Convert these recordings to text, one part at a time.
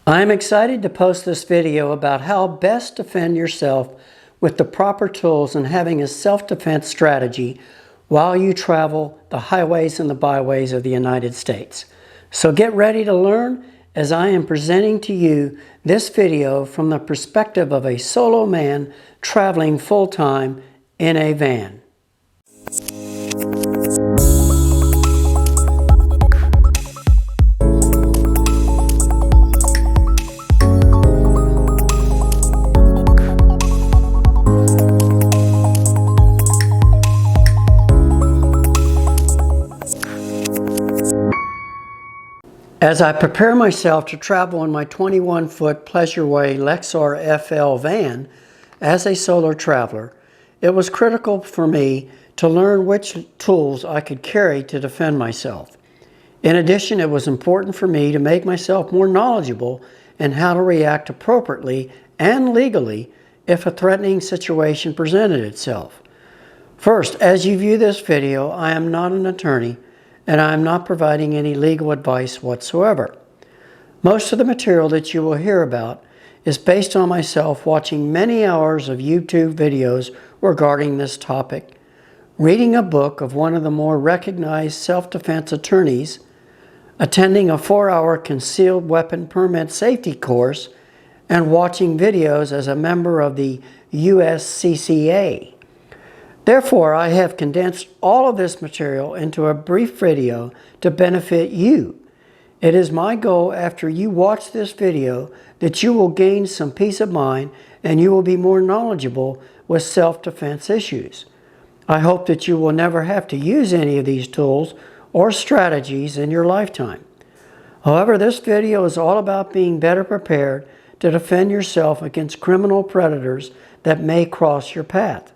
I'm excited to post this video about how best defend yourself with the proper tools and having a self-defense strategy while you travel the highways and the byways of the United States. So get ready to learn as I am presenting to you this video from the perspective of a solo man traveling full-time in a van. As I prepare myself to travel in my 21-foot Pleasureway Lexar FL van as a solo traveler, it was critical for me to learn which tools I could carry to defend myself. In addition, it was important for me to make myself more knowledgeable in how to react appropriately and legally if a threatening situation presented itself. First, as you view this video, I am not an attorney, and I am not providing any legal advice whatsoever. Most of the material that you will hear about is based on myself watching many hours of YouTube videos regarding this topic, reading a book of one of the more recognized self-defense attorneys, attending a 4-hour concealed weapon permit safety course, and watching videos as a member of the USCCA. Therefore, I have condensed all of this material into a brief video to benefit you. It is my goal after you watch this video that you will gain some peace of mind and you will be more knowledgeable with self-defense issues. I hope that you will never have to use any of these tools or strategies in your lifetime. However, this video is all about being better prepared to defend yourself against criminal predators that may cross your path.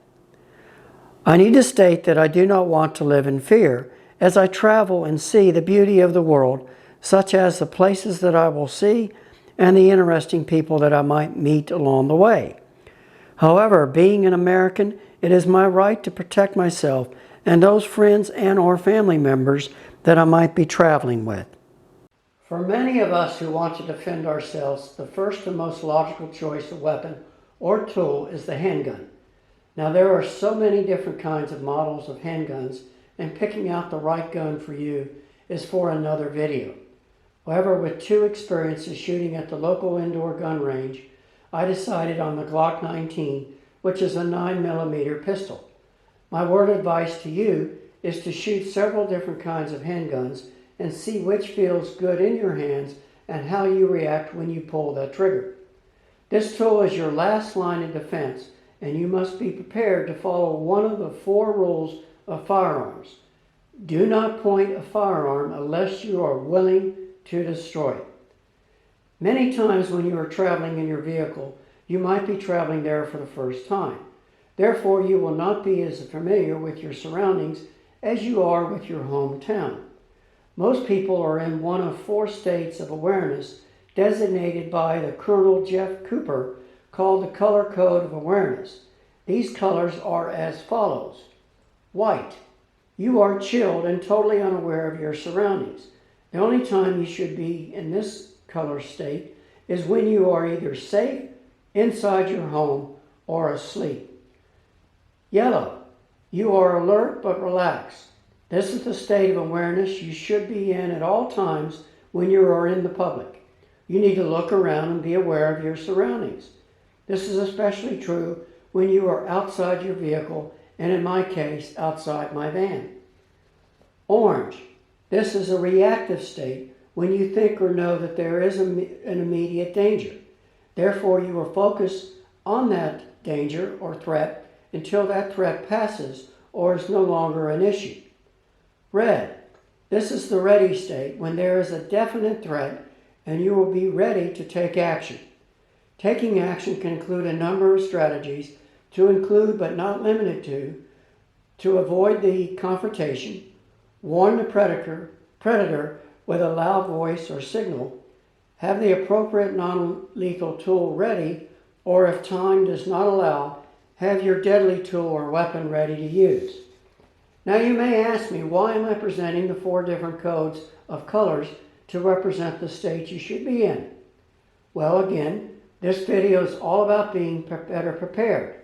I need to state that I do not want to live in fear as I travel and see the beauty of the world, such as the places that I will see and the interesting people that I might meet along the way. However, being an American, it is my right to protect myself and those friends and or family members that I might be traveling with. For many of us who want to defend ourselves, the first and most logical choice of weapon or tool is the handgun. Now, there are so many different kinds of models of handguns, and picking out the right gun for you is for another video. However, with 2 experiences shooting at the local indoor gun range, I decided on the Glock 19, which is a 9mm pistol. My word of advice to you is to shoot several different kinds of handguns and see which feels good in your hands and how you react when you pull that trigger. This tool is your last line of defense, and you must be prepared to follow one of the 4 rules of firearms. Do not point a firearm unless you are willing to destroy it. Many times when you are traveling in your vehicle, you might be traveling there for the first time. Therefore, you will not be as familiar with your surroundings as you are with your hometown. Most people are in one of 4 states of awareness designated by the Colonel Jeff Cooper, called the Color Code of Awareness. These colors are as follows. White. You are chilled and totally unaware of your surroundings. The only time you should be in this color state is when you are either safe, inside your home, or asleep. Yellow. You are alert but relaxed. This is the state of awareness you should be in at all times when you are in the public. You need to look around and be aware of your surroundings. This is especially true when you are outside your vehicle, and in my case, outside my van. Orange. This is a reactive state when you think or know that there is an immediate danger. Therefore, you are focused on that danger or threat until that threat passes or is no longer an issue. Red. This is the ready state when there is a definite threat and you will be ready to take action. Taking action can include a number of strategies to include but not limited to avoid the confrontation, warn the predator with a loud voice or signal, have the appropriate non-lethal tool ready, or if time does not allow, have your deadly tool or weapon ready to use. Now you may ask me, why am I presenting the 4 different codes of colors to represent the state you should be in? Well, again, this video is all about being better prepared.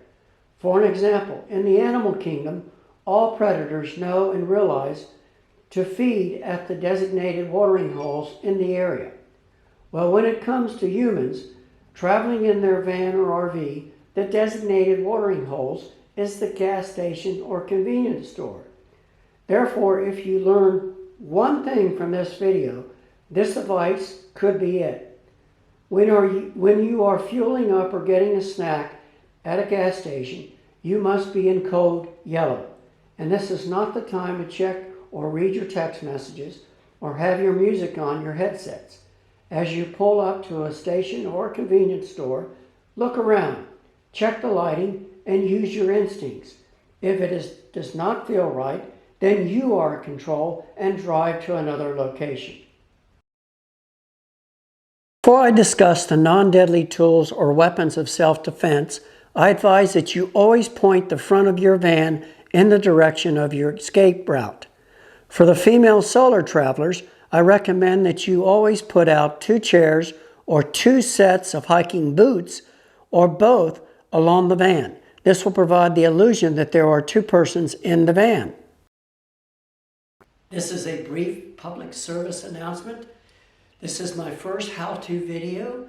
For an example, in the animal kingdom, all predators know and realize to feed at the designated watering holes in the area. Well, when it comes to humans traveling in their van or RV, the designated watering holes is the gas station or convenience store. Therefore, if you learn one thing from this video, this device could be it. When you are fueling up or getting a snack at a gas station, you must be in code yellow. And this is not the time to check or read your text messages or have your music on your headsets. As you pull up to a station or a convenience store, look around, check the lighting, and use your instincts. If it does not feel right, then you are in control and drive to another location. Before I discuss the non-deadly tools or weapons of self-defense, I advise that you always point the front of your van in the direction of your escape route. For the female solar travelers, I recommend that you always put out 2 chairs or 2 sets of hiking boots or both along the van. This will provide the illusion that there are 2 persons in the van. This is a brief public service announcement. This is my first how-to video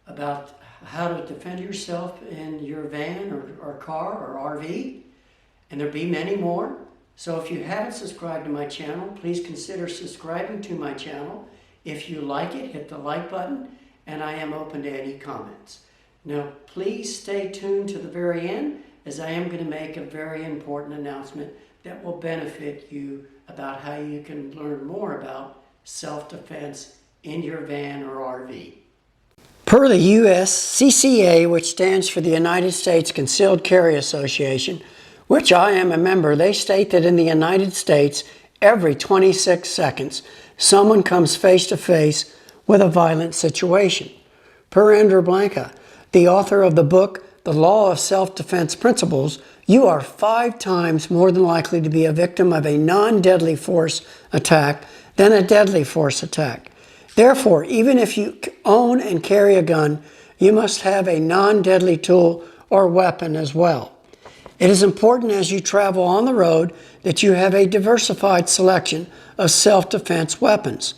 about how to defend yourself in your van or car or RV, and there'll be many more. So if you haven't subscribed to my channel, please consider subscribing to my channel. If you like it, hit the like button, and I am open to any comments. Now, please stay tuned to the very end, as I am going to make a very important announcement that will benefit you about how you can learn more about self-defense in your van or RV. Per the USCCA, which stands for the United States Concealed Carry Association, which I am a member, they state that in the United States, every 26 seconds, someone comes face to face with a violent situation. Per Andrew Blanca, the author of the book, The Law of Self-Defense Principles, you are 5 times more than likely to be a victim of a non-deadly force attack than a deadly force attack. Therefore, even if you own and carry a gun, you must have a non-deadly tool or weapon as well. It is important as you travel on the road that you have a diversified selection of self-defense weapons.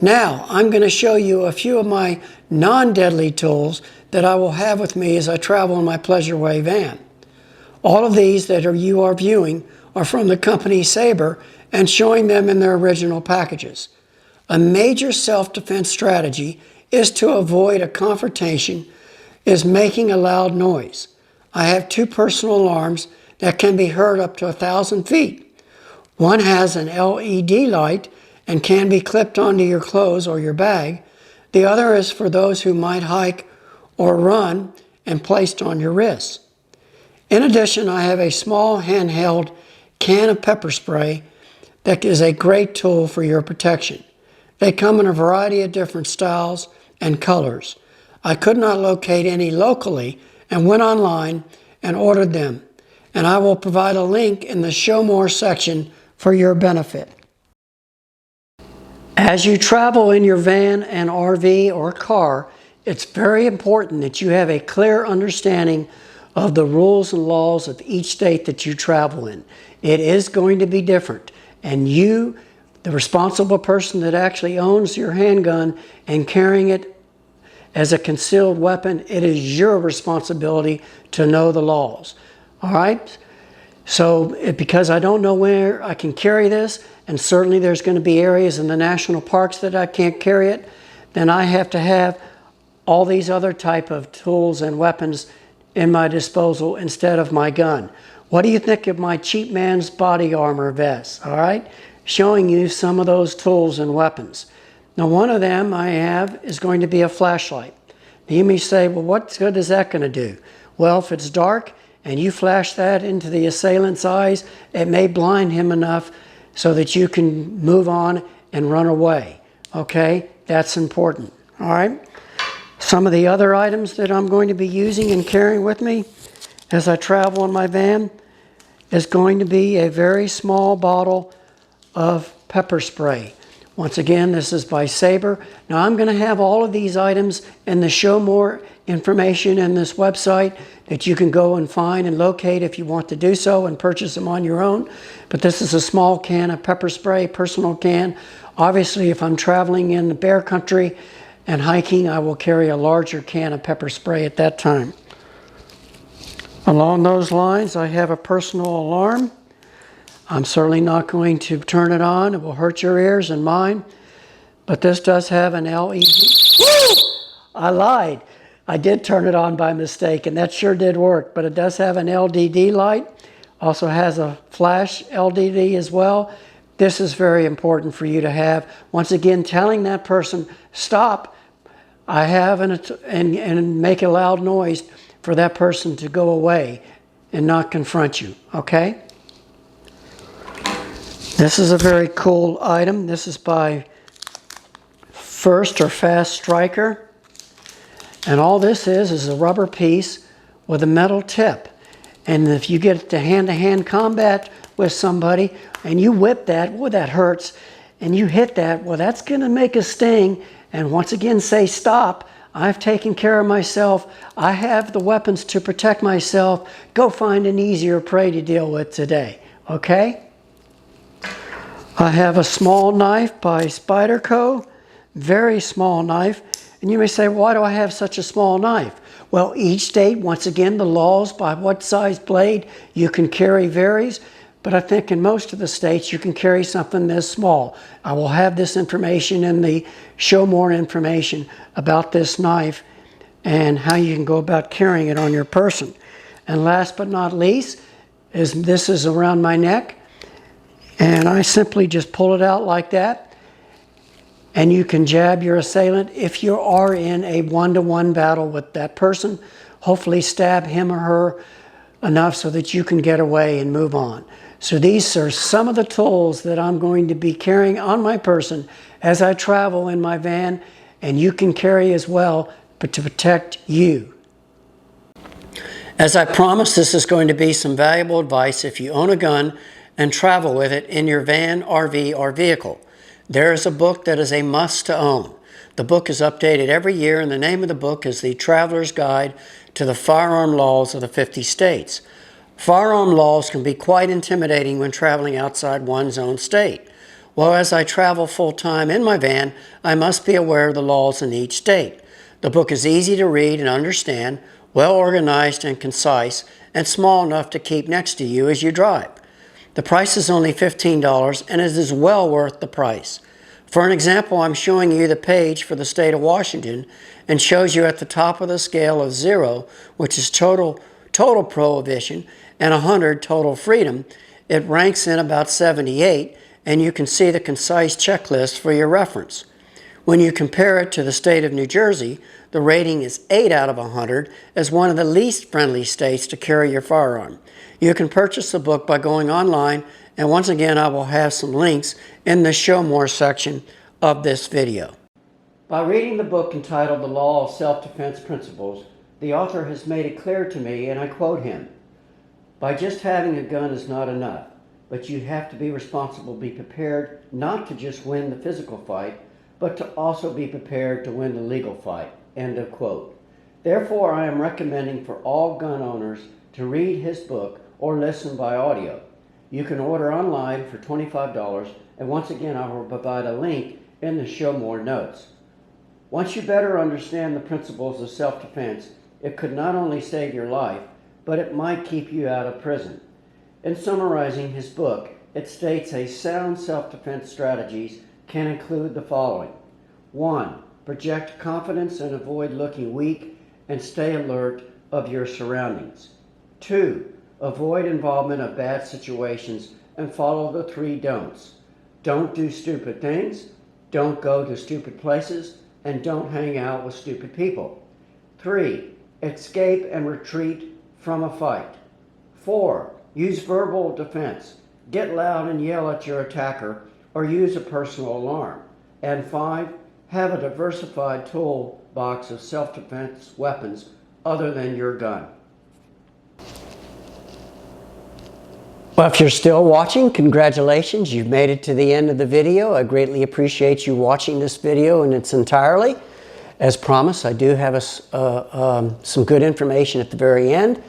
Now, I'm going to show you a few of my non-deadly tools that I will have with me as I travel in my Pleasureway van. All of these that you are viewing are from the company Sabre and showing them in their original packages. A major self-defense strategy is to avoid a confrontation is making a loud noise. I have 2 personal alarms that can be heard up to 1,000 feet. One has an LED light and can be clipped onto your clothes or your bag. The other is for those who might hike or run and placed on your wrists. In addition, I have a small handheld can of pepper spray that is a great tool for your protection. They come in a variety of different styles and colors. I could not locate any locally and went online and ordered them, and I will provide a link in the Show More section for your benefit. As you travel in your van and RV or car, it's very important that you have a clear understanding of the rules and laws of each state that you travel in. It is going to be different, and you, the responsible person that actually owns your handgun and carrying it as a concealed weapon, it is your responsibility to know the laws. All right? So because I don't know where I can carry this, and certainly there's going to be areas in the national parks that I can't carry it, then I have to have all these other type of tools and weapons in my disposal instead of my gun. What do you think of my cheap man's body armor vest? All right? Showing you some of those tools and weapons. Now, one of them I have is going to be a flashlight. Now, you may say, well, what good is that going to do? Well, if it's dark and you flash that into the assailant's eyes, it may blind him enough so that you can move on and run away. Okay? That's important. All right? Some of the other items that I'm going to be using and carrying with me as I travel in my van is going to be a very small bottle of pepper spray. Once again, this is by Sabre. Now I'm going to have all of these items in the show more information in this website that you can go and find and locate if you want to do so and purchase them on your own. But this is a small can of pepper spray, personal can. Obviously, if I'm traveling in the bear country and hiking, I will carry a larger can of pepper spray at that time. Along those lines, I have a personal alarm. I'm certainly not going to turn it on. It will hurt your ears and mine. But this does have an LED. Woo! I lied. I did turn it on by mistake, and that sure did work. But it does have an LDD light. Also has a flash LDD as well. This is very important for you to have. Once again, telling that person, stop, I have, and make a loud noise for that person to go away and not confront you, okay? This is a very cool item. This is by First or Fast Striker. And all this is a rubber piece with a metal tip. And if you get to hand-to-hand combat with somebody and you whip that, well, that hurts, and you hit that, well, that's going to make a sting. And once again, say stop. I've taken care of myself. I have the weapons to protect myself. Go find an easier prey to deal with today, okay? I have a small knife by Spyderco, very small knife. And you may say, why do I have such a small knife? Well, each state, once again, the laws by what size blade you can carry varies. But I think in most of the states, you can carry something this small. I will have this information in the show more information about this knife and how you can go about carrying it on your person. And last but not least, this is around my neck. And I simply just pull it out like that. And you can jab your assailant if you are in a one-to-one battle with that person. Hopefully stab him or her enough so that you can get away and move on. So these are some of the tools that I'm going to be carrying on my person as I travel in my van, and you can carry as well, but to protect you. As I promised, this is going to be some valuable advice if you own a gun and travel with it in your van, RV, or vehicle. There is a book that is a must to own. The book is updated every year, and the name of the book is The Traveler's Guide to the Firearm Laws of the 50 States. Firearm laws can be quite intimidating when traveling outside one's own state. Well, as I travel full-time in my van, I must be aware of the laws in each state. The book is easy to read and understand, well organized and concise, and small enough to keep next to you as you drive. The price is only $15, and it is well worth the price. For an example, I'm showing you the page for the state of Washington, and shows you at the top of the scale of 0, which is total prohibition, and 100 total freedom. It ranks in about 78, and you can see the concise checklist for your reference. When you compare it to the state of New Jersey, the rating is 8 out of 100 as one of the least friendly states to carry your firearm. You can purchase the book by going online, and once again, I will have some links in the Show More section of this video. By reading the book entitled The Law of Self-Defense Principles, the author has made it clear to me, and I quote him, "By just having a gun is not enough, but you have to be responsible, be prepared not to just win the physical fight, but to also be prepared to win the legal fight." End of quote. Therefore, I am recommending for all gun owners to read his book or listen by audio. You can order online for $25, and once again, I will provide a link in the Show More notes. Once you better understand the principles of self-defense, it could not only save your life, but it might keep you out of prison. In summarizing his book, it states a sound self-defense strategies can include the following. 1. Project confidence and avoid looking weak and stay alert of your surroundings. 2. Avoid involvement of bad situations and follow the 3 don'ts. Don't do stupid things, don't go to stupid places, and don't hang out with stupid people. 3. Escape and retreat from a fight. 4. Use verbal defense. Get loud and yell at your attacker or use a personal alarm. And 5. Have a diversified toolbox of self-defense weapons other than your gun. Well, if you're still watching, congratulations. You've made it to the end of the video. I greatly appreciate you watching this video in its entirety. As promised, I do have some good information at the very end.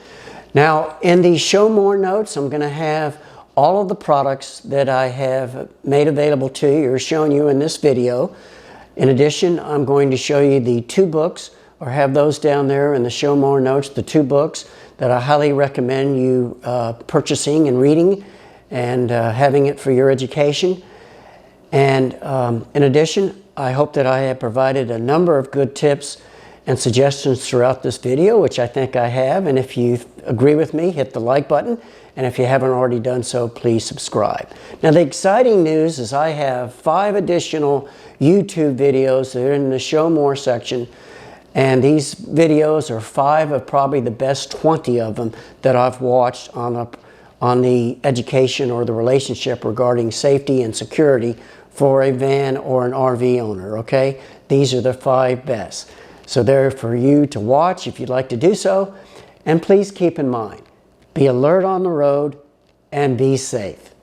Now, in the show more notes, I'm going to have all of the products that I have made available to you or shown you in this video. In addition, I'm going to show you the 2 books, or have those down there in the show more notes, the 2 books that I highly recommend you purchasing and reading and having it for your education. And in addition, I hope that I have provided a number of good tips and suggestions throughout this video, which I think I have. And if you agree with me, hit the like button. And if you haven't already done so, please subscribe. Now, the exciting news is I have 5 additional YouTube videos that are in the show more section. And these videos are 5 of probably the best 20 of them that I've watched on the education or the relationship regarding safety and security for a van or an RV owner, okay? These are the 5 best. So they're for you to watch if you'd like to do so. And please keep in mind, be alert on the road and be safe.